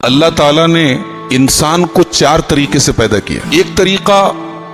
اللہ تعالیٰ نے انسان کو 4 طریقے سے پیدا کیا. ایک طریقہ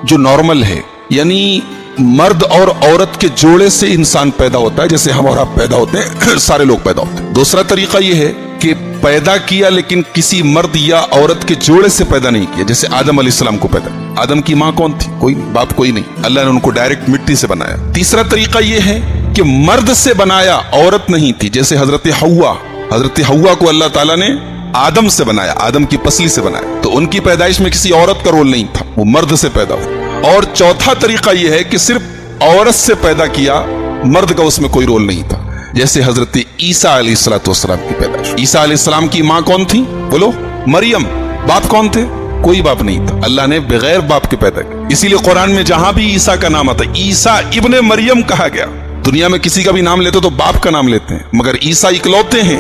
جو نارمل ہے، یعنی مرد اور عورت کے جوڑے سے انسان پیدا ہوتا ہے، جیسے ہم اور آپ پیدا ہوتے ہیں، سارے لوگ پیدا ہوتے ہیں. دوسرا طریقہ یہ ہے کہ پیدا کیا لیکن کسی مرد یا عورت کے جوڑے سے پیدا نہیں کیا، جیسے آدم علیہ السلام کو پیدا کیا. آدم کی ماں کون تھی؟ کوئی نہیں، باپ کوئی نہیں، اللہ نے ان کو ڈائریکٹ مٹی سے بنایا. تیسرا طریقہ یہ ہے کہ مرد سے بنایا، عورت نہیں تھی، جیسے حضرت حوا کو اللہ تعالیٰ نے آدم سے بنایا، آدم کی پسلی سے بنایا، تو ان کی پیدائش میں کسی عورت کا رول نہیں تھا، وہ مرد سے پیدا ہوا. اور چوتھا طریقہ یہ ہے کہ صرف عورت سے پیدا کیا، مرد کا اس میں کوئی رول نہیں تھا، جیسے حضرت عیسیٰ علیہ السلام کی پیدائش. عیسیٰ علیہ السلام کی ماں کون تھی؟ بولو. مریم. باپ کون تھے؟ کوئی باپ نہیں تھا، اللہ نے بغیر باپ کے پیدا کیا. اسی لیے قرآن میں جہاں بھی عیسیٰ کا نام آتا ہے عیسیٰ ابن مریم کہا گیا. دنیا میں کسی کا بھی نام لیتے تو باپ کا نام لیتے ہیں، مگر عیسیٰ اکلوتے ہیں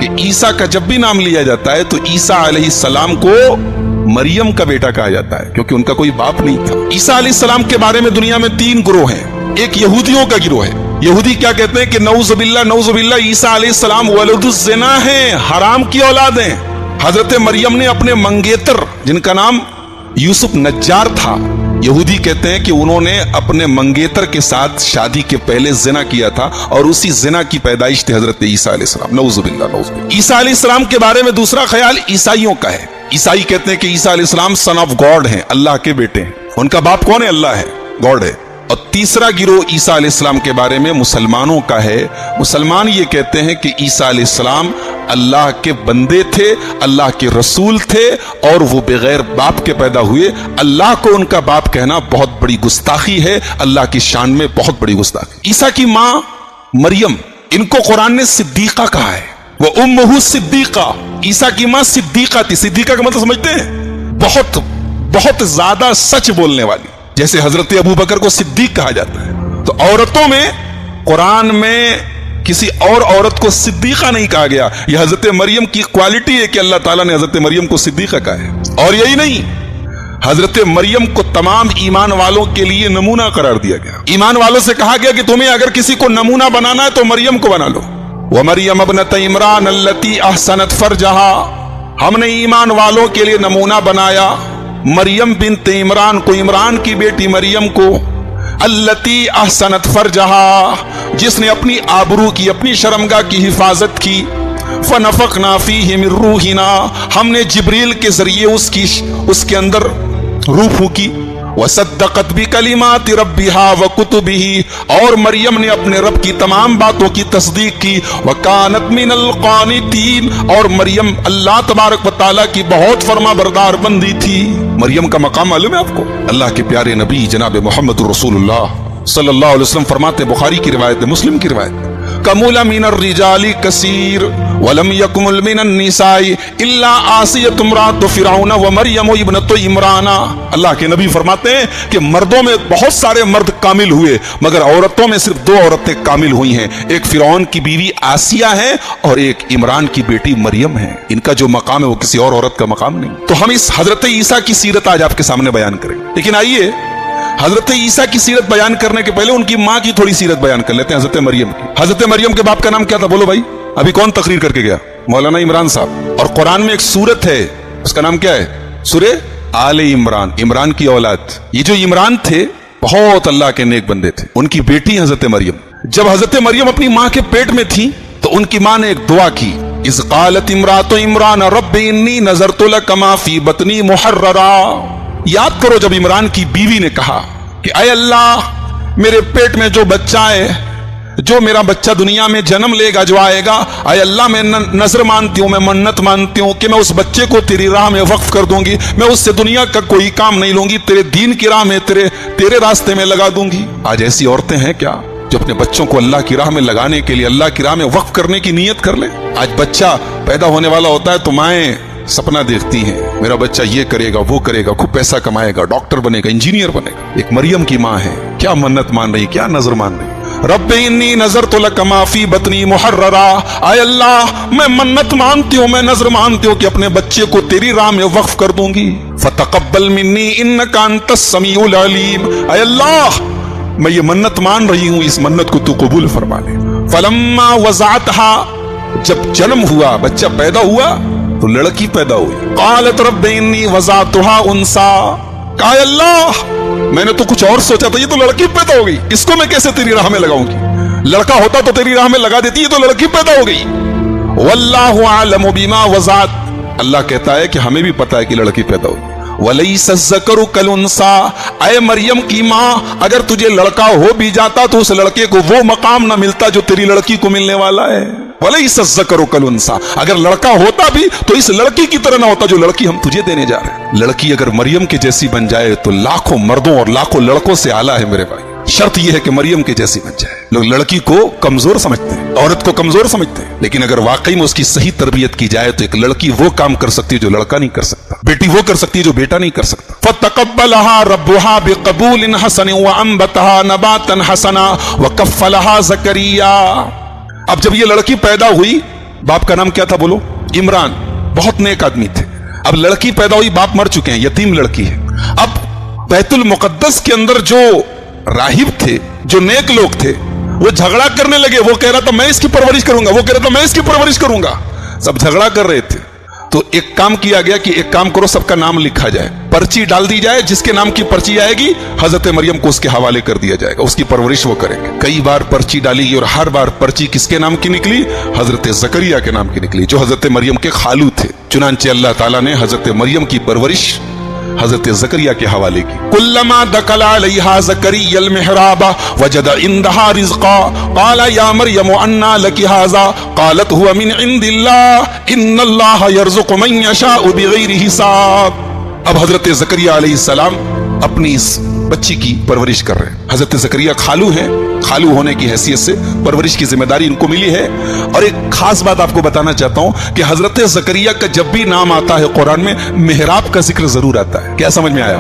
کہ عیسیٰ کا جب بھی نام لیا جاتا ہے تو عیسیٰ علیہ السلام کو مریم کا بیٹا کہا جاتا ہے، کیونکہ ان کا کوئی باپ نہیں تھا. عیسیٰ علیہ السلام کے بارے میں دنیا میں 3 گروہ ہیں. ایک یہودیوں کا گروہ ہے. یہودی کیا کہتے ہیں کہ نعوذ باللہ عیسیٰ علیہ السلام ولد الزنا ہیں، حرام کی اولاد ہیں. حضرت مریم نے اپنے منگیتر، جن کا نام یوسف نجار تھا، یہودی کہتے ہیں کہ انہوں نے اپنے منگیتر کے ساتھ شادی کے پہلے زنا کیا تھا، اور اسی زنا کی پیدائش تھی حضرت عیسیٰ علیہ السلام. نعوذ باللہ. عیسیٰ علیہ السلام کے بارے میں دوسرا خیال عیسائیوں کا ہے. عیسائی کہتے ہیں کہ عیسیٰ علیہ السلام سن آف گاڈ ہیں، اللہ کے بیٹے ہیں. ان کا باپ کون ہے؟ اللہ ہے، گاڈ ہے. اور تیسرا گروہ عیسیٰ علیہ السلام کے بارے میں مسلمانوں کا ہے. مسلمان یہ کہتے ہیں کہ عیسیٰ علیہ السلام اللہ کے بندے تھے، اللہ کے رسول تھے، اور وہ بغیر باپ کے پیدا ہوئے. اللہ کو ان کا باپ کہنا بہت بڑی گستاخی ہے، اللہ کی شان میں بہت بڑی گستاخی. عیسیٰ کی ماں مریم، ان کو قرآن نے صدیقہ کہا ہے. وہ امہ صدیقہ، عیسیٰ کی ماں صدیقہ تھی. صدیقہ کا مطلب سمجھتے ہیں؟ بہت بہت زیادہ سچ بولنے والی، جیسے حضرت ابو بکر کو صدیق کہا جاتا ہے. تو عورتوں میں قرآن میں کسی اور عورت کو صدیقہ نہیں کہا گیا. یہ حضرت مریم کی کوالٹی ہے کہ اللہ تعالیٰ نے حضرت مریم کو صدیقہ کہا ہے. اور یہی نہیں، حضرت مریم کو تمام ایمان والوں کے لیے نمونہ قرار دیا گیا. ایمان والوں سے کہا گیا کہ تمہیں اگر کسی کو نمونہ بنانا ہے تو مریم کو بنا لو. وَمَرْيَمَ ابْنَتَ عِمْرَانَ الَّتِي أَحْسَنَتْ فَرْجَهَا، ہم نے ایمان والوں کے لیے نمونہ بنایا مریم بنت عمران کو، عمران کی بیٹی مریم کو. الَّتِي أَحْسَنَتْ فَرْجَهَا، جس نے اپنی آبرو کی، اپنی شرمگاہ کی حفاظت کی. فَنَفَخْنَا فِيهِ مِن رُّوحِنَا، ہم نے جبریل کے ذریعے اس کے اندر روح پھونکی. وَصَدَّقَتْ بِكَلِمَاتِ رَبِّهَا وَكُتُبِهِ، اور مریم نے اپنے رب کی تمام باتوں کی تصدیق کی. وَكَانَتْ مِنَ الْقَانِتِينَ، اور مریم اللہ تبارک و تعالیٰ کی بہت فرما بردار بندی تھی. مریم کا مقام معلوم ہے آپ کو؟ اللہ کے پیارے نبی جناب محمد رسول اللہ صلی اللہ علیہ وسلم فرماتے، بخاری کی روایت ہے، مسلم کی روایت، کمل من الرجال کثیر ولم یکمل من النساء الا آسیۃ امرأۃ فرعون ومریم ابنۃ عمران. اللہ کے نبی فرماتے ہیں کہ مردوں میں بہت سارے مرد کامل ہوئے، مگر عورتوں میں صرف 2 عورتیں کامل ہوئی ہیں. ایک فرعون کی بیوی آسیہ ہے، اور ایک عمران کی بیٹی مریم ہے. ان کا جو مقام ہے وہ کسی اور عورت کا مقام نہیں. تو ہم اس حضرت عیسیٰ کی سیرت آج آپ کے سامنے بیان کریں. لیکن آئیے حضرت عیسیٰ کی سیرت بیان کرنے کے پہلے ان کی ماں کی تھوڑی سیرت بیان کر لیتے ہیں، حضرت مریم کی. حضرت مریم کے باپ کا نام کیا تھا؟ بولو بھائی. ابھی کون تقریر کر کے گیا؟ مولانا عمران صاحب. اور قرآن میں ایک سورت ہے، اس کا نام کیا ہے؟ سورہ آل عمران، عمران کی اولاد. یہ جو عمران تھے بہت اللہ کے نیک بندے تھے. ان کی بیٹی حضرت مریم. جب حضرت مریم اپنی ماں کے پیٹ میں تھی تو ان کی ماں نے ایک دعا کی. اذ قالت امرأۃ عمران رب انی نذرت لک ما فی بطنی محررا. یاد کرو جب عمران کی بیوی نے کہا کہ اے اللہ، میرے پیٹ میں جو بچہ ہے، جو میرا بچہ دنیا میں جنم لے گا، جو آئے گا، اے اللہ میں نظر مانتی ہوں، میں منت مانتی ہوں کہ میں اس بچے کو تیری راہ میں وقف کر دوں گی. میں اس سے دنیا کا کوئی کام نہیں لوں گی، تیرے دین کی راہ میں، تیرے راستے میں لگا دوں گی. آج ایسی عورتیں ہیں کیا جو اپنے بچوں کو اللہ کی راہ میں لگانے کے لیے، اللہ کی راہ میں وقف کرنے کی نیت کر لیں؟ آج بچہ پیدا ہونے والا ہوتا ہے تو مائیں سپنا دیکھتی ہیں، میرا بچہ یہ کرے گا، وہ کرے گا، خوب پیسہ کمائے گا، ڈاکٹر بنے گا، انجینئر بنے گا. ایک مریم کی ماں ہے، کیا منت مان رہی، کیا نظر مان رہی. رب انی نذرت لک ما فی بطنی محررا، اے اللہ میں منت مانتی ہوں، میں نظر مانتی ہوں کہ اپنے بچے کو تیری راہ میں وقف کر دوں گی. فتقبل منی انک انت السمیع العلیم، اے اللہ میں یہ منت مان رہی ہوں، اس منت کو تو قبول فرما لے. فلما وضعتها، جب جنم ہوا، بچہ پیدا ہوا، तो लड़की पैदा हुई। क़ालत रब्बि इन्नी वज़अतुहा उन्सा, कहा अल्लाह मैंने तो कुछ और सोचा था, ये तो लड़की पैदा हो गई, इसको मैं कैसे तेरी राह में लगाऊंगी? लड़का होता तो तेरी राह में लगा देती, ये तो लड़की पैदा हो गई। वल्लाहु आलमु बिमा वज़अत, अल्लाह कहता है कि हमें भी पता है कि लड़की पैदा हुई। वलैसा ज़करु कल उन्सा, ऐ मरियम की माँ, अगर तुझे लड़का हो भी जाता तो उस लड़के को वो मकाम ना मिलता जो तेरी लड़की को मिलने वाला है। वलैसा ज़करु कल उन्सा, अगर लड़का होता भी तो इस लड़की की तरह ना होता जो लड़की हम तुझे देने जा रहे हैं। लड़की अगर मरियम के जैसी बन जाए तो लाखों मर्दों और लाखों लड़कों से आला है मेरे भाई। शर्त यह है कि मरियम के जैसी बन जाए। लोग लड़की को कमजोर समझते हैं, औरत को कमजोर समझते हैं, लेकिन अगर वाकई में उसकी सही तरबियत की जाए तो एक लड़की वो काम कर सकती है जो लड़का नहीं कर सकता, बेटी वो कर सकती है जो बेटा नहीं कर सकता। फतक़ब्बलहा रब्बुहा बिक़बूलिन हसन व अंबतहा नबातन हसना व कफ़्फ़लहा ज़करिया। अब जब ये लड़की पैदा हुई, बाप का नाम क्या था बोलो? इमरान, बहुत नेक आदमी थे। अब लड़की पैदा हुई, बाप मर चुके हैं, यतीम लड़की है। अब बैतुल मुक़द्दस के अंदर जो राहिब थे, जो नेक लोग थे, वो झगड़ा करने लगे। वो कह रहा था मैं इसकी परवरिश करूंगा, वो कह रहा था मैं इसकी परवरिश करूंगा। सब झगड़ा कर रहे थे। तो एक काम किया गया कि एक काम करो, सबका नाम लिखा जाए, पर्ची डाल दी जाए, जिसके नाम की पर्ची आएगी हजरत मरियम को उसके हवाले कर दिया जाएगा, उसकी परवरिश वो करेंगे। कई बार पर्ची डाली गई और हर बार पर्ची किसके नाम की निकली? हजरत ज़करिया के नाम की निकली, जो हजरत मरियम के खालू थे। चुनांचे अल्लाह ताला ने हजरत मरियम की परवरिश हजरत ज़करिया के हवाले की। कुल्लमा दखला अलैहा ज़करिया अल-मिहराब वजदा इंदहा रिज़्क़ा क़ाला या मरियम अन्ना लकी हाज़ा क़ालत हुवा मिन इंदिल्लाह इन्नल्लाह यर्ज़ुक़ु मन यशाअु बिग़ैरि हिसाब। अब हजरत ज़करिया अलैहिस्सलाम अपनी इस बच्ची की परवरिश कर रहे हैं। हजरत ज़करिया खालू हैं, खालू होने की हैसियत से परवरिश की जिम्मेदारी इनको मिली है। और एक खास बात आपको बताना चाहता हूं कि हजरत ज़करिया का जब भी नाम आता है कुरान में मेहराब का जिक्र जरूर आता है। क्या समझ में आया?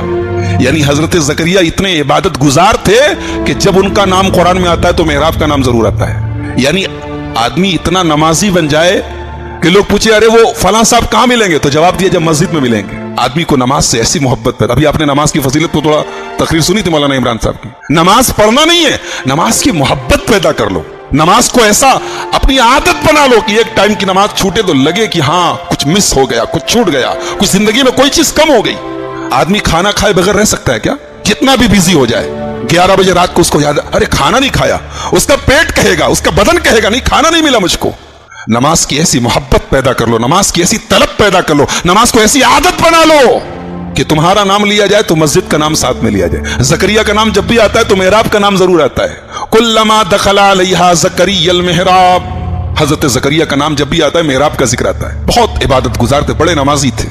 यानी हजरत ज़करिया इतने इबादत गुजार थे कि जब उनका नाम कुरान में आता है तो मेहराब का नाम जरूर आता है। यानी आदमी इतना नमाजी बन जाए कि लोग पूछे अरे वो फलां साहब कहां मिलेंगे, तो जवाब दिया जब मस्जिद में मिलेंगे। आदमी को नमाज से ऐसी मोहब्बत पैदा। अभी आपने नमाज की फजीलत को थोड़ा तकरीर सुनी थी मौलाना इमरान साहब की। नमाज पढ़ना नहीं है, नमाज की मोहब्बत पैदा कर लो। नमाज को ऐसा अपनी आदत बना लो कि एक टाइम की नमाज छूटे तो लगे कि हाँ कुछ मिस हो गया, कुछ छूट गया, कुछ जिंदगी में कोई चीज कम हो गई। आदमी खाना खाए बगैर रह सकता है क्या? कितना भी बिजी हो जाए, 11 बजे रात को उसको याद अरे खाना नहीं खाया, उसका पेट कहेगा, उसका बदन कहेगा नहीं खाना नहीं मिला मुझको। नमाज की ऐसी मोहब्बत पैदा कर लो, नमाज की ऐसी तलब पैदा कर लो, नमाज को ऐसी आदत बना लो कि तुम्हारा नाम लिया जाए तो मस्जिद का नाम साथ में लिया जाए। ज़करिया का नाम जब भी आता है तो मेहराब का नाम जरूर आता है। कुल्लमा दखला अलैहा ज़करिया अल-मिहराब, हजरत ज़करिया का नाम जब भी आता है मेहराब का जिक्र आता है। बहुत इबादत गुजार थे, बड़े नमाजी थे।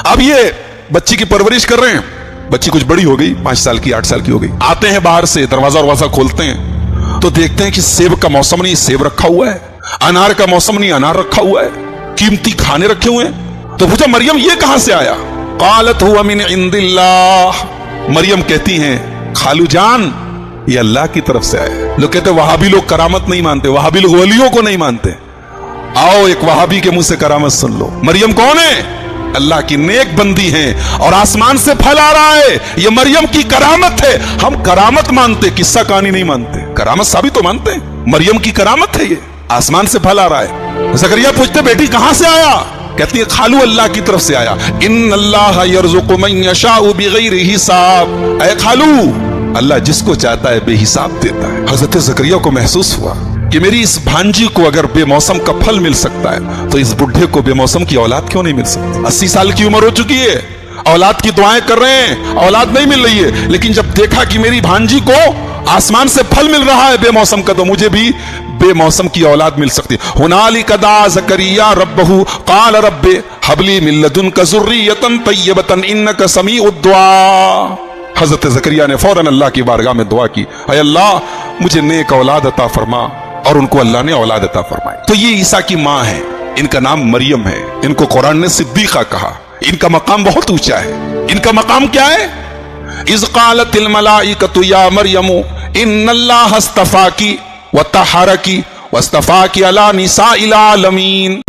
अब ये बच्ची की परवरिश कर रहे हैं। बच्ची कुछ बड़ी हो गई, 5 साल की 8 साल की हो गई। आते हैं बाहर से, दरवाजा खोलते हैं तो देखते हैं कि सेब का मौसम नहीं, सेब रखा हुआ है, अनार का मौसम नहीं, अनार रखा हुआ है, कीमती खाने रखे हुए हैं। तो पूछा मरियम ये कहां से आया? क़ालत हुवा मिन इंदिल्लाह, मरियम कहती हैं खालू जान ये अल्लाह की तरफ से आया। लोग कहते वहाबी लोग करामत नहीं मानते, वहाबी लोग वलियों को नहीं मानते। आओ एक वहाबी के मुंह से करामत सुन लो। मरियम कौन है? अल्लाह की नेक बंदी हैं और आसमान से फल आ रहा है, ये मरियम की करामत है। हम करामत मानते, किस्सा कहानी नहीं मानते। करामत साबित तो मानते हैं, मरियम की करामत है, ये आसमान से फल आ रहा है। ज़करिया पूछते बेटी कहां से आया? कहती है खालू अल्लाह की तरफ से आया। इन्नल्लाह यर्ज़ुक़ु मन यशाअु बिग़ैरि हिसाब, ऐ खालू अल्लाह जिसको चाहता है बेहिसाब देता है। हजरत ज़करिया को महसूस हुआ कि मेरी इस भांजी को अगर बेमौसम का फल मिल सकता है तो इस बुढ़े को बेमौसम की औलाद क्यों नहीं मिल सकती? 80 साल की उम्र हो चुकी है, औलाद की दुआएं कर रहे हैं, औलाद नहीं मिल रही है। लेकिन जब देखा कि मेरी भांजी को आसमान से फल मिल रहा है बेमौसम का, तो मुझे भी बेमौसम की औलाद मिल सकती है। हुनालिका दा ज़करिया रब्बहु क़ाल रब्बि हबली मिन लदुनका ज़ुर्रियतन तय्यबतन इन्नका समीउद दुआ। हजरत ज़करिया ने फौरन अल्लाह की बारगाह में दुआ की, ऐ अल्लाह मुझे नेक औलाद अता फरमा, और उनको अल्लाह ने औलाद अता फरमाई। तो ये ईसा की माँ है, इनका नाम मरियम है। इनको कुरान ने सिद्दीक़ा कहा। इनका मकाम बहुत ऊंचा है। इनका मकाम क्या है? इज़ क़ालतिल मलाइकतु या मरियमु इन्नल्लाह अस्तफ़ाकी व तहरकी वस्तफ़ाकी अला निसाइल आलमीन।